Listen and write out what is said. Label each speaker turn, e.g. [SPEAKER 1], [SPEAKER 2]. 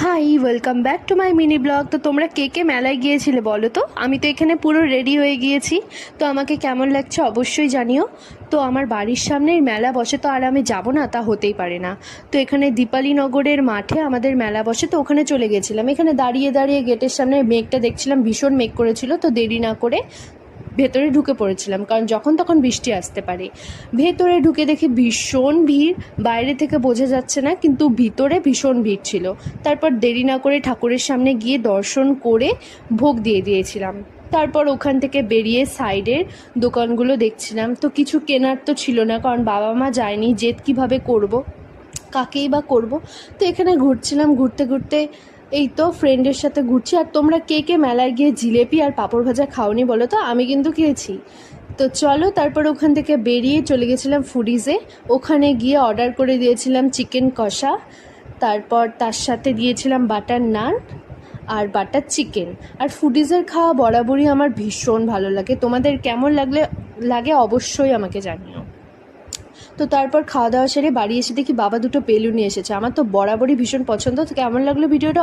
[SPEAKER 1] High, welcome back to my mini blog. তো তোমরা কে কে মেলায় গিয়েছিলে বলো তো? আমি তো এখানে পুরো রেডি হয়ে গিয়েছি। তো আমাকে কেমন লাগছে অবশ্যই জানিও। তো আমার বাড়ির সামনেই মেলা বসে, তো আর আমি যাব না তা হতেই পারে না। তো এখানে দীপালি নগরের মাঠে আমাদের মেলা বসে, তো ওখানে চলে গেছিলাম। এখানে দাঁড়িয়ে দাঁড়িয়ে গেটের সামনে মেঘটা দেখছিলাম, ভীষণ মেঘ করেছিল। তো দেরি না করে ভেতরে ঢুকে পড়েছিলাম, কারণ যখন তখন বৃষ্টি আসতে পারে। ভেতরে ঢুকে দেখি ভীষণ ভিড়, বাইরে থেকে বোঝা যাচ্ছে না, কিন্তু ভিতরে ভীষণ ভিড় ছিল। তারপর দেরি না করে ঠাকুরের সামনে গিয়ে দর্শন করে ভোগ দিয়ে দিয়েছিলাম। তারপর ওখান থেকে বেরিয়ে সাইডের দোকানগুলো দেখছিলাম। তো কিছু কেনার তো ছিল না, কারণ বাবা মা যায়নি, জেদ কীভাবে করব, কাকেই বা করব। তো এখানে ঘুরছিলাম, ঘুরতে ঘুরতে এই তো ফ্রেন্ডের সাথে ঘুরছি। আর তোমরা কে কে মেলায় গিয়ে জিলেপি আর পাঁপড় ভাজা খাওনি বলো তো? আমি কিন্তু খেয়েছি। তো চলো, তারপর ওখান থেকে বেরিয়ে চলে গেছিলাম ফুডিজে। ওখানে গিয়ে অর্ডার করে দিয়েছিলাম চিকেন কষা, তারপর তার সাথে দিয়েছিলাম বাটার নান আর বাটার চিকেন। আর ফুডিজের খাওয়া বরাবরই আমার ভীষণ ভালো লাগে। তোমাদের কেমন লাগে অবশ্যই আমাকে জানিও। তো তারপর খাওয়া দাওয়া সেরে বাড়ি এসে দেখি বাবা দুটো বেলুন নিয়ে এসেছে। আমার তো বরাবরই ভীষণ পছন্দ। তো কেমন লাগলো ভিডিওটা